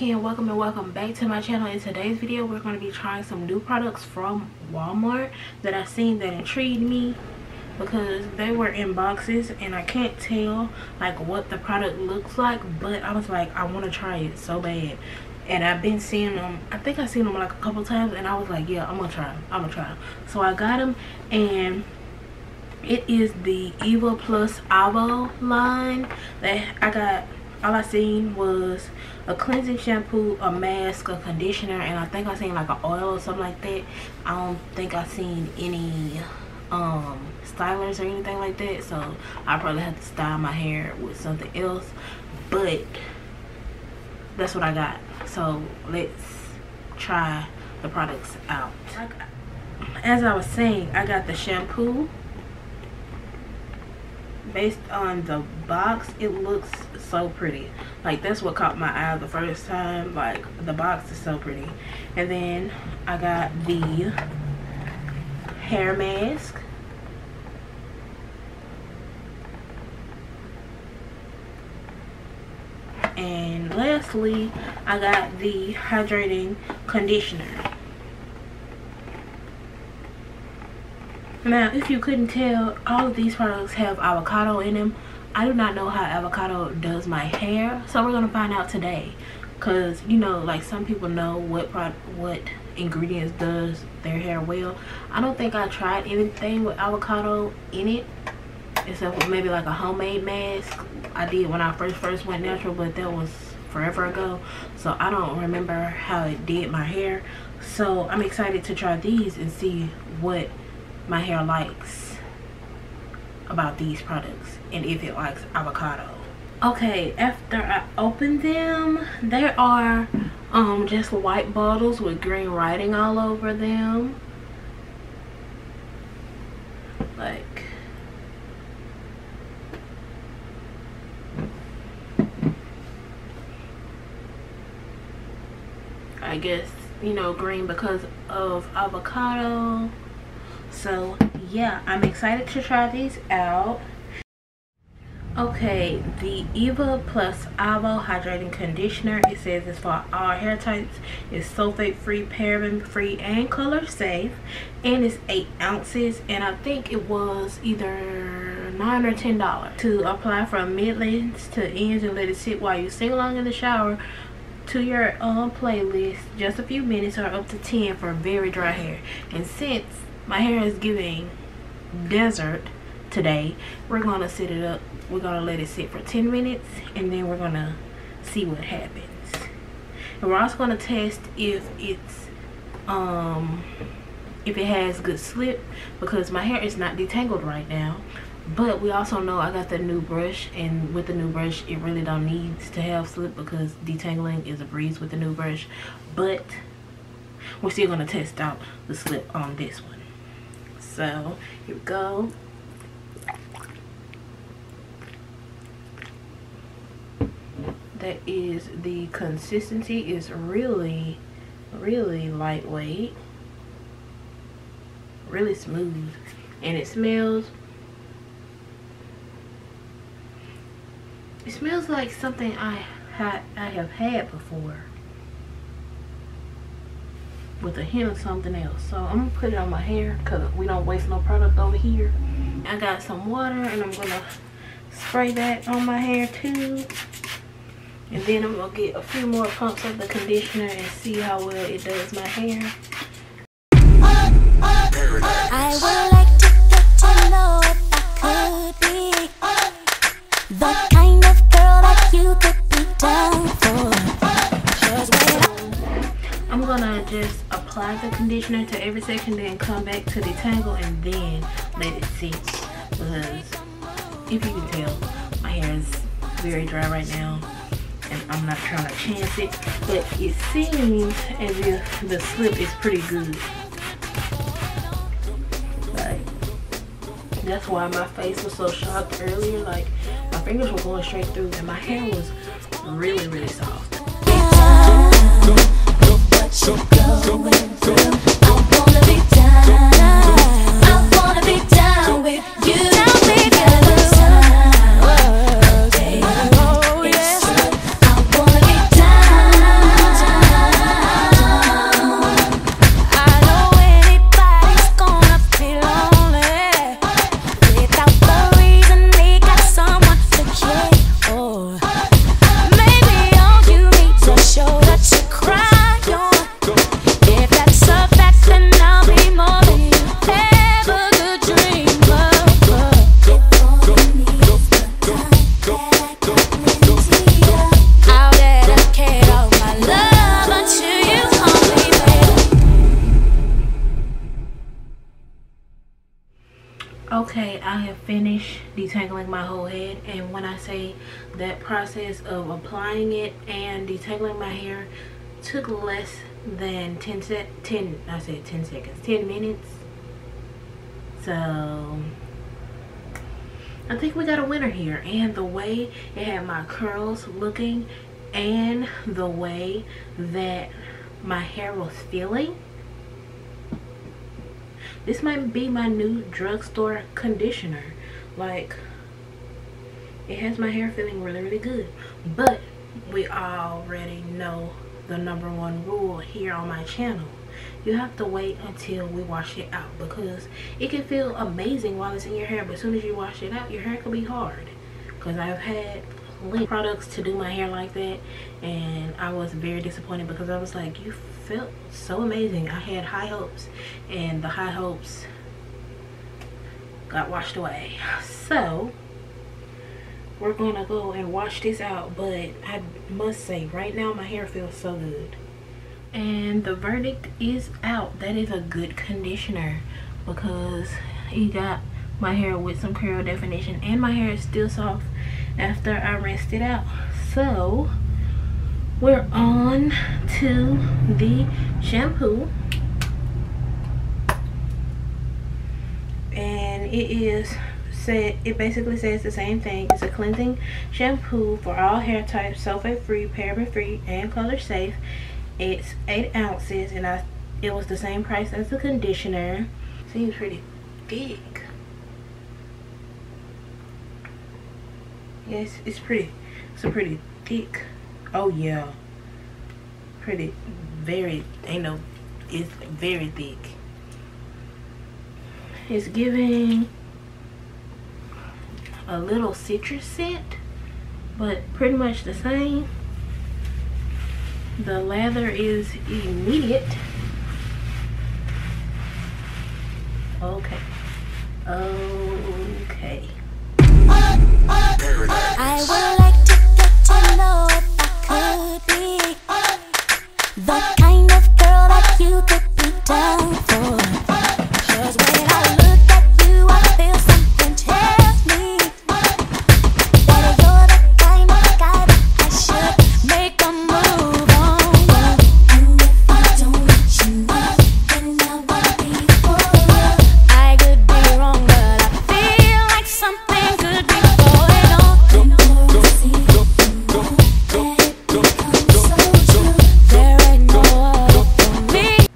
CurlyKin. Welcome and welcome back to my channel. In today's video, we're going to be trying some new products from Walmart that I've seen that intrigued me because they were in boxes and I can't tell like what the product looks like, but I was like, I want to try it so bad. And I've been seeing them, I think I've seen them like a couple times, and I was like, yeah, I'm gonna try them. So I got them, and it is the Eva+Avo line that I got. All I seen was a cleansing shampoo, a mask, a conditioner, and I think I seen like an oil or something like that. I don't think I seen any stylers or anything like that, so I probably have to style my hair with something else, but that's what I got. So let's try the products out. As I was saying, I got the shampoo. Based on the box, it looks so pretty. Like, that's what caught my eye the first time. Like, the box is so pretty. And then I got the hair mask. And lastly, I got the hydrating conditioner. Now, if you couldn't tell, all of these products have avocado in them. I do not know how avocado does my hair, so we're gonna find out today. Cause you know, like, some people know what ingredients does their hair well. I don't think I tried anything with avocado in it, except for maybe like a homemade mask I did when I first went natural, but that was forever ago, so I don't remember how it did my hair. So I'm excited to try these and see what my hair likes about these products and if it likes avocado. Okay, after I opened them, there are just white bottles with green writing all over them. Like, I guess, you know, green because of avocado. So yeah, I'm excited to try these out. Okay, the Eva+Avo hydrating conditioner, it says it's for all hair types. It's sulfate free, paraben free, and color safe, and it's 8 ounces, and I think it was either $9 or $10 to apply from mid-lengths to ends and let it sit while you sing along in the shower to your playlist. Just a few minutes or up to 10 for very dry hair. And since my hair is giving desert today, we're gonna set it up. We're gonna let it sit for 10 minutes, and then we're gonna see what happens. And we're also gonna test if it's if it has good slip, because my hair is not detangled right now. But we also know I got the new brush, and with the new brush it really don't need to have slip because detangling is a breeze with the new brush. But we're still gonna test out the slip on this one. So here we go. That is, the consistency is really lightweight, really smooth, and it smells like something I have had before, with a hint of something else. So I'm gonna put it on my hair because we don't waste no product over here. I got some water, and I'm gonna spray that on my hair too, and then I'm gonna get a few more pumps of the conditioner and see how well it does my hair. I would like to get to know if I could be the kind of girl that you could be down for. I'm gonna just apply the conditioner to every section, then come back to detangle, and then let it sit. Because if you can tell, my hair is very dry right now, and I'm not trying to chance it, but it seems as if the slip is pretty good. Like, that's why my face was so shocked earlier. Like, my fingers were going straight through, and my hair was really soft. I wanna be down with you. I wanna be down. Okay, I have finished detangling my whole head, and when I say that process of applying it and detangling my hair took less than 10 minutes. So I think we got a winner here. And the way it had my curls looking and the way that my hair was feeling, this might be my new drugstore conditioner. Like, it has my hair feeling really, really good. But we already know the #1 rule here on my channel. You have to wait until we wash it out, because it can feel amazing while it's in your hair, but as soon as you wash it out, your hair can be hard. Because I've had products to do my hair like that, and I was very disappointed, because I was like, you felt so amazing. I had high hopes, and the high hopes got washed away. So we're gonna go and wash this out, but I must say right now my hair feels so good. And the verdict is out. That is a good conditioner, because it got my hair with some curl definition, and my hair is still soft after I rinsed it out. So we're on to the shampoo, and it basically says the same thing. It's a cleansing shampoo for all hair types, sulfate free, paraben free, and color safe. It's 8 ounces, and it was the same price as the conditioner. Seems pretty thick. Yes, it's a pretty thick. Oh yeah, it's very thick. It's giving a little citrus scent, but pretty much the same. The lather is immediate. Okay. I would like to get to know if I could be the kind of girl that you could be down for. 'Cause when I look at you, I feel something tells me that you're the kind of guy that I should make a move on. And if I don't let you know, then I won't be for you. I could be wrong, but I feel like something could be going on.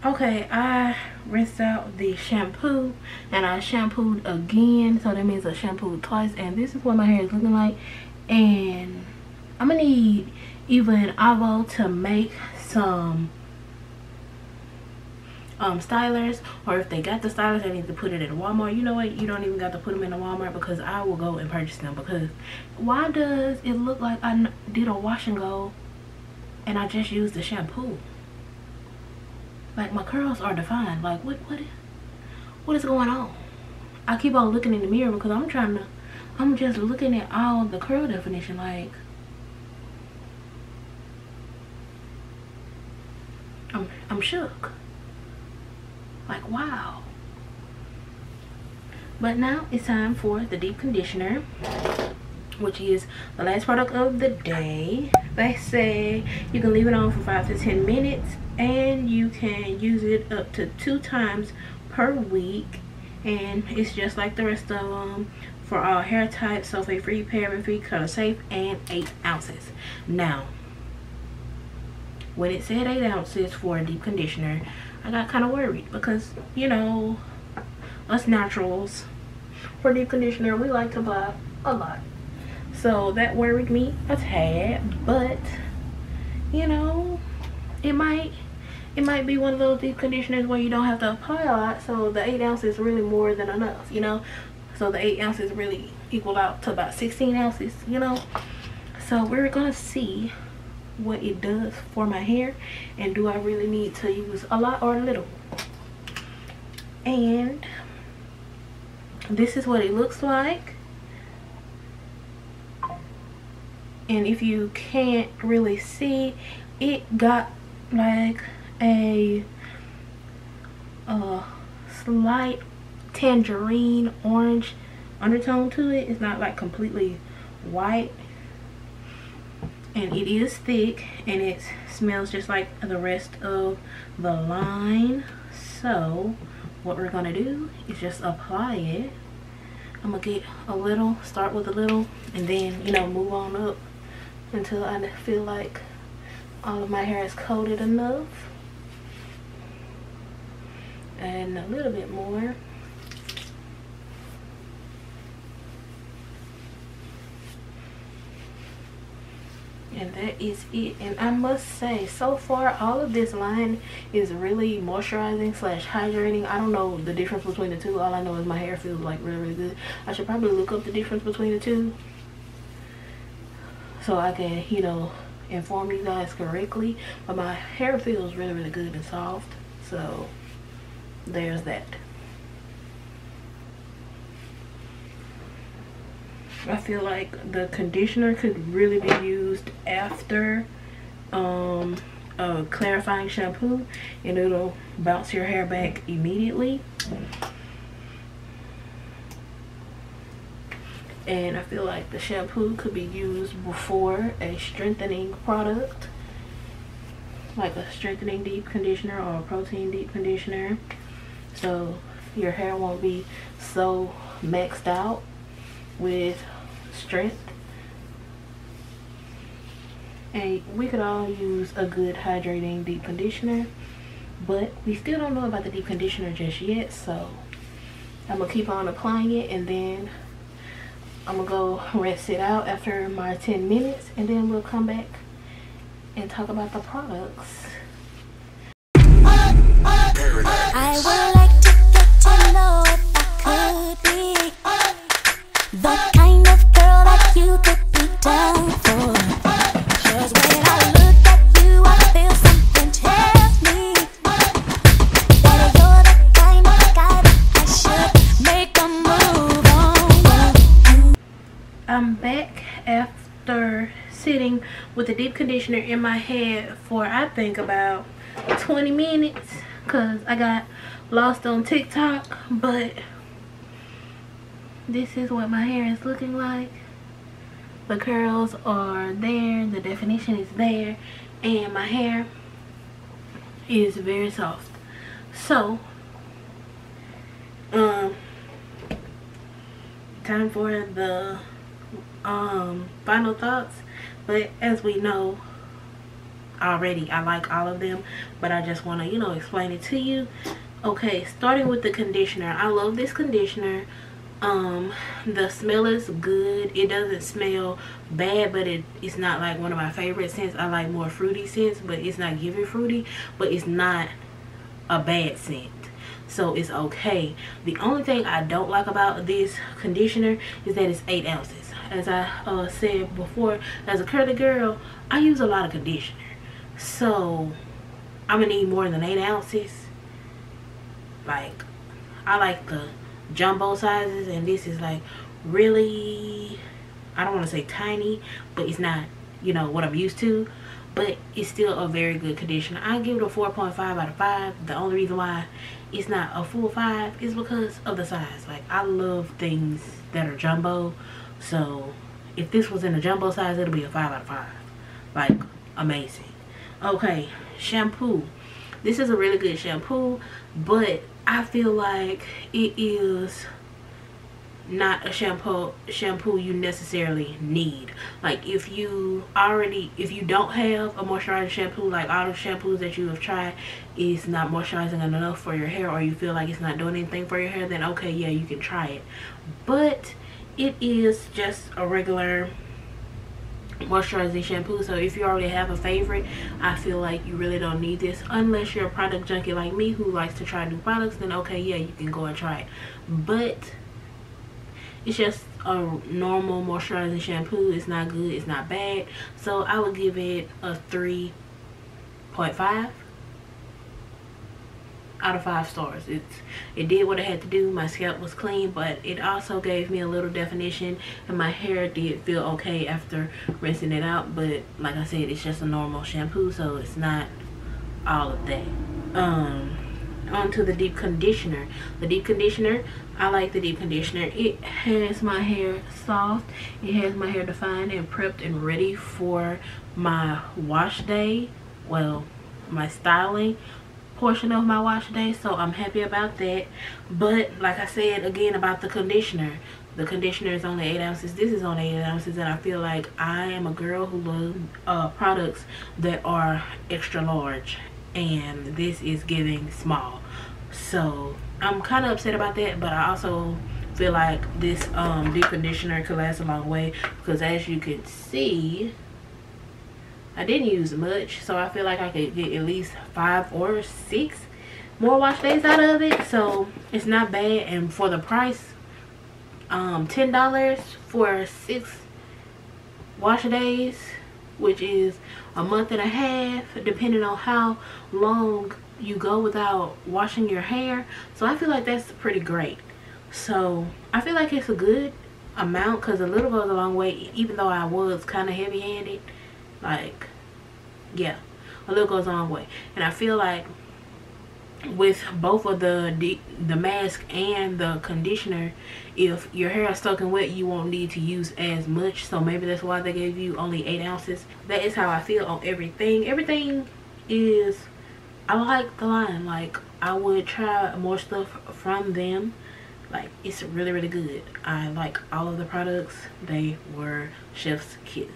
Okay, I rinsed out the shampoo, and I shampooed again, so that means I shampooed twice, and this is what my hair is looking like. And I'm gonna need Eva+Avo to make some stylers, or if they got the stylers, I need to put it in Walmart. You know what, you don't even got to put them in the Walmart, because I will go and purchase them. Because why does it look like I did a wash and go and I just used the shampoo? Like, my curls are defined. Like, what is going on? I keep on looking in the mirror, because I'm just looking at all the curl definition. Like, I'm shook. Like, wow. But now it's time for the deep conditioner, which is the last product of the day. They say you can leave it on for 5 to 10 minutes, and you can use it up to 2 times per week. And it's just like the rest of them, for all hair types, sulfate free, paraben free, color safe, and 8 ounces. Now, when it said 8 ounces for a deep conditioner, I got kind of worried, because, you know, us naturals, for deep conditioner, we like to buy a lot. So that worried me a tad, but, you know, it might be one of those deep conditioners where you don't have to apply a lot, so the 8 ounces is really more than enough, you know. So the 8 ounces really equal out to about 16 ounces, you know. So we're gonna see what it does for my hair, and do I really need to use a lot or a little. And this is what it looks like. And if you can't really see, it got like a slight tangerine orange undertone to it. It's not like completely white, and it is thick, and it smells just like the rest of the line. So what we're gonna do is just apply it. I'm gonna get a little, start with a little, and then, you know, move on up until I feel like all of my hair is coated enough. And a little bit more. And that is it. And I must say, so far all of this line is really moisturizing slash hydrating. I don't know the difference between the two. All I know is my hair feels like really good. I should probably look up the difference between the two so I can, you know, inform you guys correctly. But my hair feels really good and soft, so there's that. I feel like the conditioner could really be used after a clarifying shampoo, and it'll bounce your hair back immediately. And I feel like the shampoo could be used before a strengthening product, like a strengthening deep conditioner or a protein deep conditioner, so your hair won't be so maxed out with strength. And we could all use a good hydrating deep conditioner, but we still don't know about the deep conditioner just yet, so I'm gonna keep on applying it, and then I'm gonna go rinse it out after my 10 minutes, and then we'll come back and talk about the products. I would like to get to know if I could be the kind of girl that you could be down for. 'Cause when I look at you, I feel something tell me that you're the kind of guy that I should make a move on. I'm back after sitting with the deep conditioner in my head for I think about 20 minutes because I got lost on TikTok, but this is what my hair is looking like. The curls are there, the definition is there, and my hair is very soft. So time for the final thoughts. But as we know already, I like all of them, but I just want to, you know, explain it to you. Okay, starting with the conditioner. I love this conditioner. The smell is good. It doesn't smell bad, but it's not like one of my favorite scents. I like more fruity scents, but it's not giving fruity, but it's not a bad scent, so it's okay. The only thing I don't like about this conditioner is that it's 8 ounces. As I said before, as a curly girl, I use a lot of conditioner, so I'm gonna need more than 8 ounces. Like, I like the jumbo sizes, and this is like really, I don't want to say tiny, but it's not, you know, what I'm used to, but it's still a very good conditioner. I give it a 4.5 out of 5. The only reason why it's not a full 5 is because of the size. Like, I love things that are jumbo, so if this was in a jumbo size, it'll be a 5 out of 5. Like, amazing. Okay, shampoo. This is a really good shampoo, but I feel like it is not a shampoo you necessarily need. Like, if you don't have a moisturizing shampoo, like all the shampoos that you have tried is not moisturizing enough for your hair, or you feel like it's not doing anything for your hair, then okay, yeah, you can try it. But it is just a regular moisturizing shampoo, so if you already have a favorite, I feel like you really don't need this, unless you're a product junkie like me who likes to try new products. Then okay, yeah, you can go and try it. But it's just a normal moisturizing shampoo. It's not good, it's not bad, so I would give it a 3.5 out of 5 stars. It did what it had to do. My scalp was clean, but it also gave me a little definition, and my hair did feel okay after rinsing it out. But like I said, it's just a normal shampoo, so it's not all of that. on to the deep conditioner. The deep conditioner, I like the deep conditioner. It has my hair soft, it has my hair defined and prepped and ready for my wash day, well, my styling portion of my wash day, so I'm happy about that. But like I said again about the conditioner is only 8 ounces. This is only 8 ounces, and I feel like I am a girl who loves products that are extra large, and this is giving small. So I'm kind of upset about that, but I also feel like this deep conditioner could last a long way, because as you can see, I didn't use much, so I feel like I could get at least 5 or 6 more wash days out of it. So it's not bad, and for the price, $10 for 6 wash days, which is a month and a half, depending on how long you go without washing your hair. So I feel like that's pretty great. So I feel like it's a good amount, because a little goes a long way, even though I was kind of heavy-handed. Like, yeah, a little goes a long way. And I feel like with both of the mask and the conditioner, if your hair is soaking wet, you won't need to use as much. So maybe that's why they gave you only 8 ounces. That is how I feel on everything. Everything is, I like the line. Like, I would try more stuff from them. Like, it's really, really good. I like all of the products. They were chef's kiss.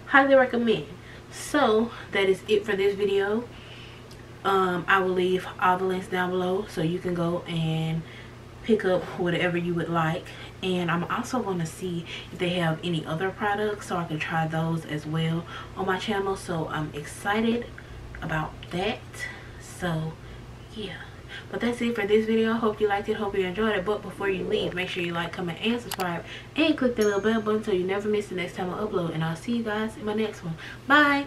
Highly recommend. So that is it for this video. I will leave all the links down below, so you can go and pick up whatever you would like. And I'm also going to see if they have any other products, so I can try those as well on my channel. So I'm excited about that. So yeah, but that's it for this video. Hope you liked it, hope you enjoyed it. But before you leave, make sure you like, comment, and subscribe, and click the little bell button so you never miss the next time I upload. And I'll see you guys in my next one. Bye.